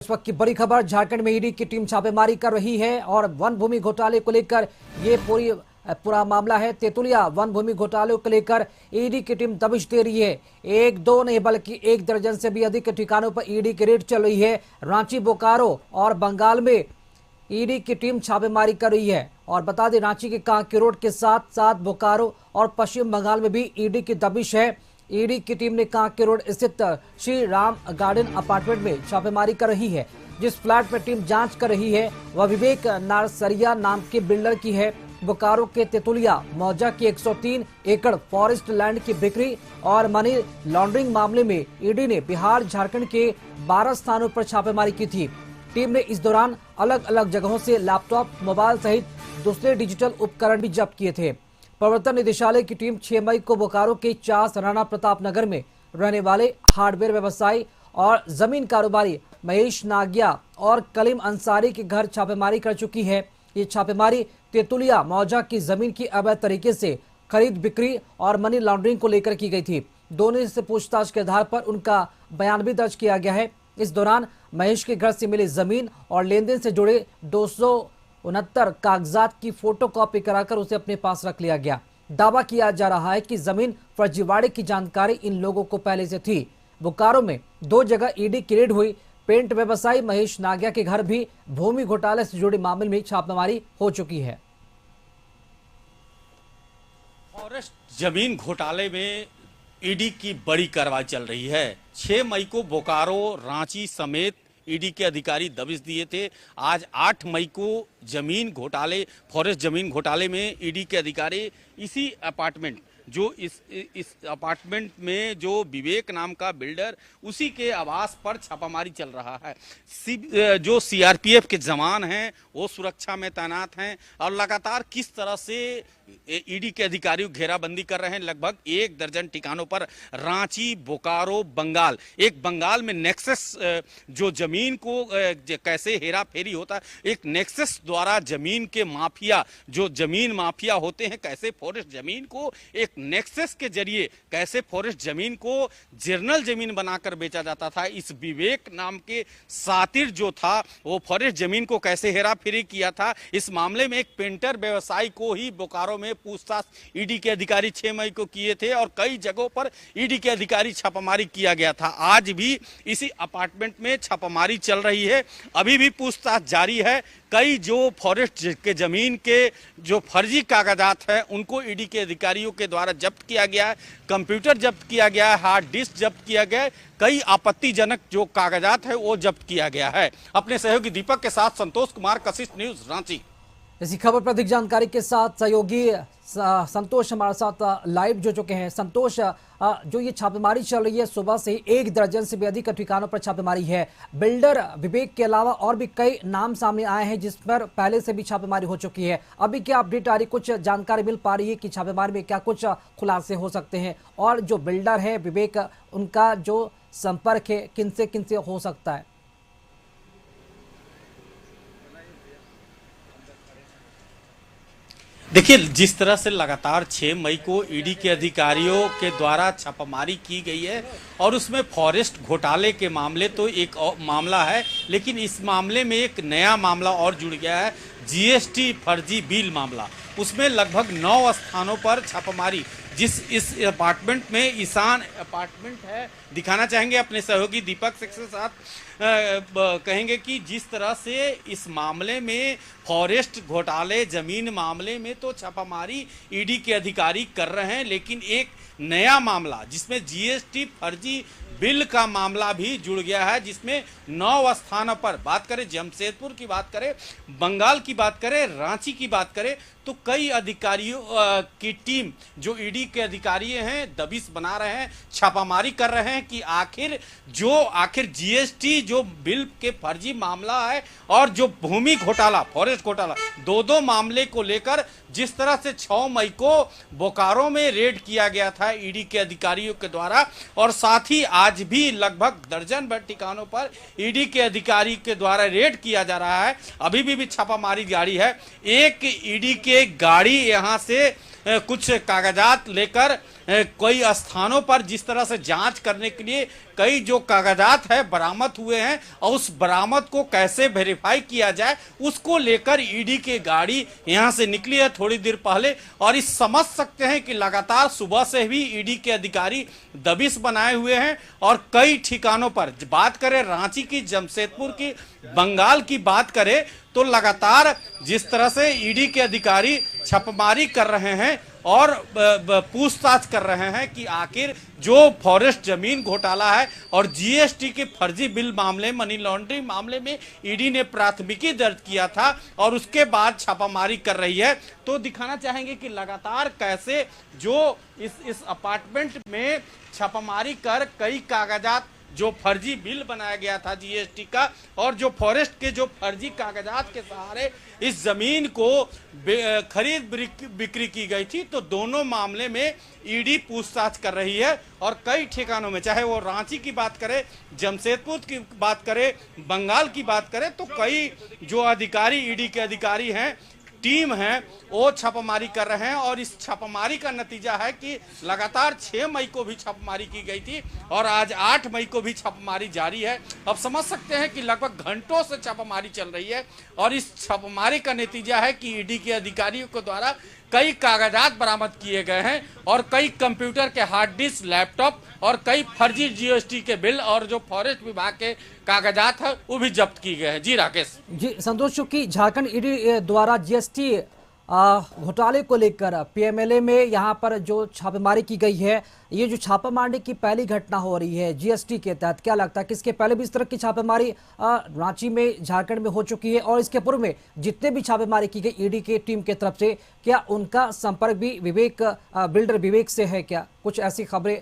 इस वक्त की बड़ी खबर, झारखंड में ईडी की टीम छापेमारी कर रही है और वन भूमि घोटाले को लेकर ये पूरा मामला है। तेतुलिया वन भूमि घोटाले को लेकर ईडी की टीम दबिश दे रही है। एक दो नहीं बल्कि 1 दर्जन से भी अधिक ठिकानों पर ईडी की रेड चल रही है। रांची, बोकारो और बंगाल में ईडी की टीम छापेमारी कर रही है। और बता दें, रांची के कांके रोड के साथ साथ बोकारो और पश्चिम बंगाल में भी ईडी की दबिश है। ईडी की टीम ने कांके रोड स्थित श्री राम गार्डन अपार्टमेंट में छापेमारी कर रही है। जिस फ्लैट पर टीम जांच कर रही है वह विवेक नारसरिया नाम के बिल्डर की है। बोकारो के तेतुलिया मौजा की 103 एकड़ फॉरेस्ट लैंड की बिक्री और मनी लॉन्ड्रिंग मामले में ईडी ने बिहार, झारखंड के 12 स्थानों पर छापेमारी की थी। टीम ने इस दौरान अलग अलग जगहों से लैपटॉप, मोबाइल सहित दूसरे डिजिटल उपकरण भी जब्त किए थे। प्रवर्तन निदेशालय की टीम 6 मई को बोकारो के चास राणा प्रताप नगर में रहने वाले हार्डवेयर व्यवसायी और जमीन कारोबारी महेश नागिया और कलीम अंसारी के घर छापेमारी कर चुकी है। ये छापेमारी तेतुलिया मौजा की जमीन की अवैध तरीके से खरीद बिक्री और मनी लॉन्ड्रिंग को लेकर की गई थी। दोनों से पूछताछ के आधार पर उनका बयान भी दर्ज किया गया है। इस दौरान महेश के घर से मिली जमीन और लेनदेन से जुड़े 269 कागजात की फोटोकॉपी कराकर उसे अपने पास रख लिया गया। दावा किया जा रहा है कि जमीन फर्जीवाड़े की जानकारी इन लोगों को पहले से थी। बोकारो में 2 जगह ईडी की रेड हुई। पेंट व्यवसायी महेश नागिया के घर भी भूमि घोटाले से जुड़े मामले में छापेमारी हो चुकी है। फॉरेस्ट जमीन घोटाले में ईडी की बड़ी कार्रवाई चल रही है। 6 मई को बोकारो, रांची समेत ईडी के अधिकारी दबिश दिए थे। आज 8 मई को जमीन घोटाले, फॉरेस्ट जमीन घोटाले में ईडी के अधिकारी इसी अपार्टमेंट, जो इस अपार्टमेंट में जो विवेक नाम का बिल्डर, उसी के आवास पर छापामारी चल रहा है। जो सीआरपीएफ के जवान हैं वो सुरक्षा में तैनात हैं और लगातार किस तरह से ईडी के अधिकारियों घेराबंदी कर रहे हैं। लगभग 1 दर्जन ठिकानों पर रांची, बोकारो, बंगाल, एक बंगाल में नेक्सस, जो जमीन को कैसे हेरा फेरी होता है, एक नेक्सस द्वारा जमीन के माफिया, जो जमीन माफिया होते हैं, कैसे फॉरेस्ट जमीन को एक नेक्सस के जरिए कैसे फॉरेस्ट जमीन को जर्नल जमीन बनाकर बेचा जाता था। इस विवेक नाम के सातिर जो था वो फॉरेस्ट जमीन को कैसे हेरा फेरी किया था। इस मामले में एक पेंटर व्यवसायी को ही बोकारो में पूछताछ ईडी के अधिकारी 6 मई को किए थे और कई जगहों पर ईडी के अधिकारी छापामारी किया गया था। आज भी इसी अपार्टमेंट में छापामारी चल रही है, अभी भी पूछताछ जारी है। कई जो फॉरेस्ट के जमीन के जो फर्जी कागजात हैं उनको ईडी के अधिकारियों के द्वारा जब्त किया गया है। कंप्यूटर जब्त किया गया है, हार्ड डिस्क जब्त किया गया है, कई आपत्तिजनक जो कागजात है वो जब्त किया गया है। अपने सहयोगी दीपक के साथ संतोष कुमार, कशिश न्यूज, रांची। इसी खबर पर अधिक जानकारी के साथ सहयोगी संतोष हमारे साथ लाइव जो चुके हैं। संतोष, जो ये छापेमारी चल रही है, सुबह से ही 1 दर्जन से भी अधिक ठिकानों पर छापेमारी है। बिल्डर विवेक के अलावा और भी कई नाम सामने आए हैं जिस पर पहले से भी छापेमारी हो चुकी है। अभी क्या अपडेट आ रही, कुछ जानकारी मिल पा रही है कि छापेमारी में क्या कुछ खुलासे हो सकते हैं? और जो बिल्डर है विवेक, उनका जो संपर्क है किनसे हो सकता है? देखिए, जिस तरह से लगातार 6 मई को ईडी के अधिकारियों के द्वारा छापामारी की गई है और उसमें फॉरेस्ट घोटाले के मामले तो एक और मामला है, लेकिन इस मामले में एक नया मामला और जुड़ गया है, जीएसटी फर्जी बिल मामला। उसमें लगभग 9 स्थानों पर छापामारी, इस अपार्टमेंट में ईशान अपार्टमेंट है, दिखाना चाहेंगे अपने सहयोगी दीपक के साथ। कहेंगे कि जिस तरह से इस मामले में फॉरेस्ट घोटाले जमीन मामले में तो छापामारी ईडी के अधिकारी कर रहे हैं, लेकिन एक नया मामला जिसमें जीएसटी फर्जी बिल का मामला भी जुड़ गया है, जिसमें 9 स्थानों पर, बात करें जमशेदपुर की बात करें, बंगाल की बात करें, रांची की बात करें, तो कई अधिकारियों की टीम जो ईडी के अधिकारी हैं दबिश बना रहे हैं, छापामारी कर रहे हैं कि आखिर जीएसटी जो बिल के फर्जी मामला है और जो भूमि घोटाला, फॉरेस्ट घोटाला, दो मामले को लेकर जिस तरह से 6 मई को बोकारो में रेड किया गया था ईडी के अधिकारियों के द्वारा, और साथ ही आज भी लगभग दर्जन भर ठिकानों पर ईडी के अधिकारी के द्वारा रेड किया जा रहा है। अभी भी छापामारी जारी है। एक ईडी के गाड़ी यहां से कुछ कागजात लेकर कई स्थानों पर जिस तरह से जांच करने के लिए कई जो कागजात है बरामद हुए हैं और उस बरामद को कैसे वेरीफाई किया जाए उसको लेकर ईडी की गाड़ी यहां से निकली है थोड़ी देर पहले। और इस समझ सकते हैं कि लगातार सुबह से भी ईडी के अधिकारी दबिश बनाए हुए हैं और कई ठिकानों पर, बात करें रांची की, जमशेदपुर की, बंगाल की बात करें तो लगातार जिस तरह से ईडी के अधिकारी छापेमारी कर रहे हैं और पूछताछ कर रहे हैं कि आखिर जो फॉरेस्ट जमीन घोटाला है और जीएसटी के फर्जी बिल मामले, मनी लॉन्ड्रिंग मामले में ईडी ने प्राथमिकी दर्ज किया था और उसके बाद छापामारी कर रही है। तो दिखाना चाहेंगे कि लगातार कैसे जो इस अपार्टमेंट में छापामारी कर कई कागजात, जो फर्जी बिल बनाया गया था जीएसटी का और जो फॉरेस्ट के जो फर्जी कागजात के सहारे इस जमीन को खरीद बिक्री की गई थी, तो दोनों मामले में ईडी पूछताछ कर रही है। और कई ठिकानों में, चाहे वो रांची की बात करें, जमशेदपुर की बात करें, बंगाल की बात करें, तो कई जो अधिकारी, ईडी के अधिकारी हैं, टीम है, वो छापामारी कर रहे हैं। और इस छापामारी का नतीजा है कि लगातार 6 मई को भी छापामारी की गई थी और आज 8 मई को भी छापामारी जारी है। अब समझ सकते हैं कि लगभग घंटों से छापामारी चल रही है और इस छापामारी का नतीजा है कि ईडी के अधिकारियों के द्वारा कई कागजात बरामद किए गए हैं और कई कंप्यूटर के हार्ड डिस्क, लैपटॉप और कई फर्जी जीएसटी के बिल और जो फॉरेस्ट विभाग के कागजात है वो भी जब्त किए गए हैं। जी राकेश। जी संतोष, चूंकि झारखंड ईडी द्वारा जीएसटी घोटाले को लेकर पीएमएलए में यहाँ पर जो छापेमारी की गई है, ये जो छापेमारी की पहली घटना हो रही है जीएसटी के तहत, क्या लगता है कि इसके पहले भी इस तरह की छापेमारी रांची में, झारखंड में हो चुकी है? और इसके पूर्व में जितने भी छापेमारी की गई ईडी की टीम के तरफ से, क्या उनका संपर्क भी विवेक बिल्डर विवेक से है? क्या कुछ ऐसी खबरें?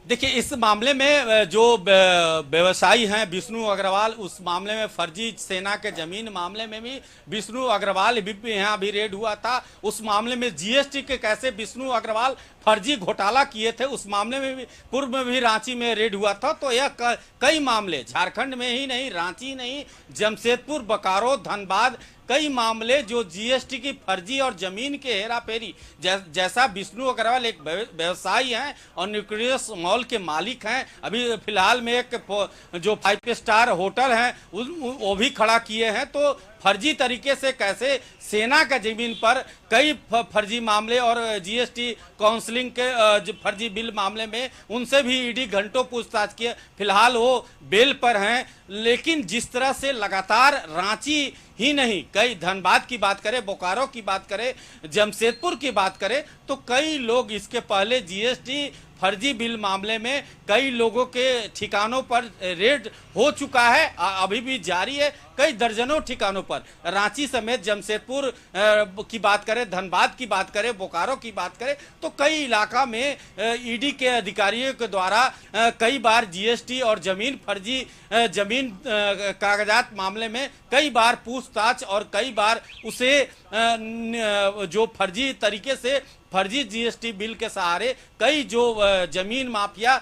देखिए, इस मामले में जो व्यवसायी हैं विष्णु अग्रवाल, उस मामले में फर्जी सेना के जमीन मामले में भी विष्णु अग्रवाल भी यहाँ भी रेड हुआ था। उस मामले में जीएसटी के कैसे विष्णु अग्रवाल फर्जी घोटाला किए थे, उस मामले में भी पूर्व में भी रांची में रेड हुआ था। तो यह कई मामले झारखंड में ही नहीं, रांची नहीं, जमशेदपुर, बोकारो, धनबाद, कई मामले जो जीएसटी की फर्जी और जमीन के हेराफेरी, जैसा विष्णु अग्रवाल एक व्यवसायी हैं और न्यूक्लियस मॉल के मालिक हैं। अभी फिलहाल में एक जो 5 स्टार होटल है वो भी खड़ा किए हैं। तो फर्जी तरीके से कैसे सेना का जमीन पर कई फर्जी मामले और जीएसटी काउंसलिंग के फर्जी बिल मामले में उनसे भी ईडी घंटों पूछताछ किए। फिलहाल वो बेल पर हैं। लेकिन जिस तरह से लगातार रांची ही नहीं, कई धनबाद की बात करें, बोकारो की बात करें, जमशेदपुर की बात करें, तो कई लोग इसके पहले जीएसटी फर्जी बिल मामले में कई लोगों के ठिकानों पर रेड हो चुका है, अभी भी जारी है। कई दर्जनों ठिकानों पर रांची समेत जमशेदपुर की बात करें, धनबाद की बात करें, बोकारो की बात करें, तो कई इलाका में ईडी के अधिकारियों के द्वारा कई बार जीएसटी और जमीन फर्जी जमीन कागजात मामले में कई बार पूछताछ और कई बार उसे जो फर्जी तरीके से फर्जी जीएसटी बिल के सहारे कई जो जमीन माफिया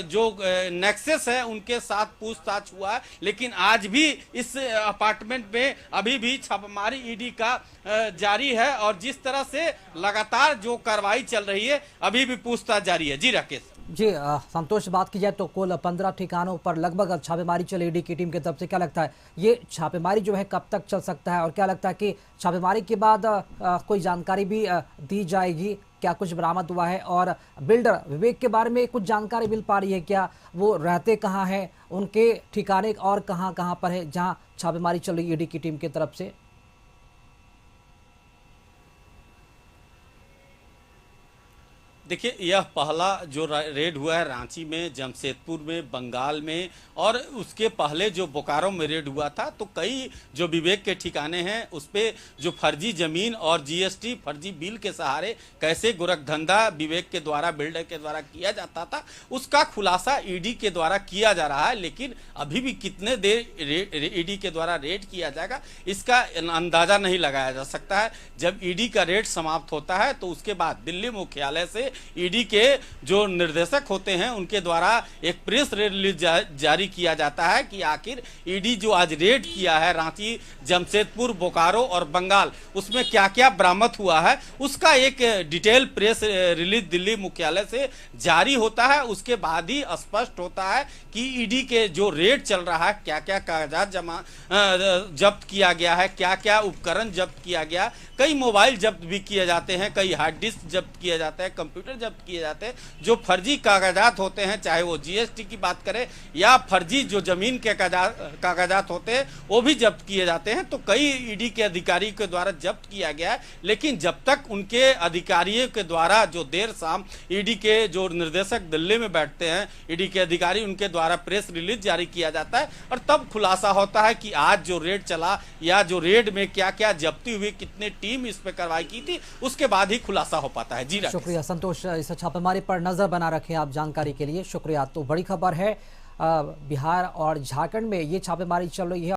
जो नेक्सस है उनके साथ पूछताछ हुआ है। लेकिन आज भी इस अपार्टमेंट में अभी भी छापेमारी ईडी का जारी है और जिस तरह से लगातार जो कार्रवाई चल रही है अभी भी पूछताछ जारी है। जी राकेश। जी संतोष, बात की जाए तो कुल 15 ठिकानों पर लगभग छापेमारी चली ईडी की टीम की तरफ से। क्या लगता है ये छापेमारी जो है कब तक चल सकता है और क्या लगता है कि छापेमारी के बाद कोई जानकारी भी दी जाएगी? क्या कुछ बरामद हुआ है? और बिल्डर विवेक के बारे में कुछ जानकारी मिल पा रही है क्या? वो रहते कहाँ हैं, उनके ठिकाने और कहाँ कहाँ पर है जहाँ छापेमारी चल रही ईडी की टीम की तरफ से? देखिए, यह पहला जो रेड हुआ है रांची में, जमशेदपुर में, बंगाल में और उसके पहले जो बोकारो में रेड हुआ था, तो कई जो विवेक के ठिकाने हैं उस पर जो फर्जी जमीन और जीएसटी फर्जी बिल के सहारे कैसे गोरखधंधा विवेक के द्वारा, बिल्डर के द्वारा किया जाता था, उसका खुलासा ईडी के द्वारा किया जा रहा है। लेकिन अभी भी कितने देर ईडी के द्वारा रेड किया जाएगा इसका अंदाजा नहीं लगाया जा सकता है। जब ईडी का रेड समाप्त होता है तो उसके बाद दिल्ली मुख्यालय से ईडी के जो निर्देशक होते हैं उनके द्वारा एक प्रेस रिलीज जारी किया जाता है कि आखिर ईडी जो आज रेड किया है रांची, जमशेदपुर, बोकारो और बंगाल, उसमें क्या क्या बरामद हुआ है उसका एक डिटेल प्रेस रिलीज दिल्ली मुख्यालय से जारी होता है। उसके बाद ही स्पष्ट होता है कि ईडी के जो रेड चल रहा है, क्या क्या कागजात जब्त किया गया है, क्या क्या उपकरण जब्त किया गया, कई मोबाइल जब्त भी किए जाते हैं, कई हार्ड डिस्क जब्त किए जाते हैं, कंप्यूटर जब्त किए जाते हैं। जो फर्जी कागजात होते हैं, चाहे वो जीएसटी की बात करें या फर्जी जो जमीन के कागजात होते हैं वो भी जब्त किए जाते हैं। तो कई ईडी के अधिकारी के द्वारा जब्त किया गया है, लेकिन जब तक उनके अधिकारियों के द्वारा जो देर शाम ईडी के जो निर्देशक दिल्ली में बैठते हैं, ईडी के अधिकारी, उनके द्वारा प्रेस रिलीज जारी किया जाता है और तब खुलासा होता है कि आज जो रेड चला या जो रेड में क्या क्या जब्ती हुई, कितने टीम इस पे कार्रवाई की थी, उसके बाद ही खुलासा हो पाता है। जी शुक्रिया संतोष, इस छापेमारी पर नजर बना रखें आप जानकारी के लिए। शुक्रिया। तो बड़ी खबर है, बिहार और झारखंड में ये छापेमारी चल रही है।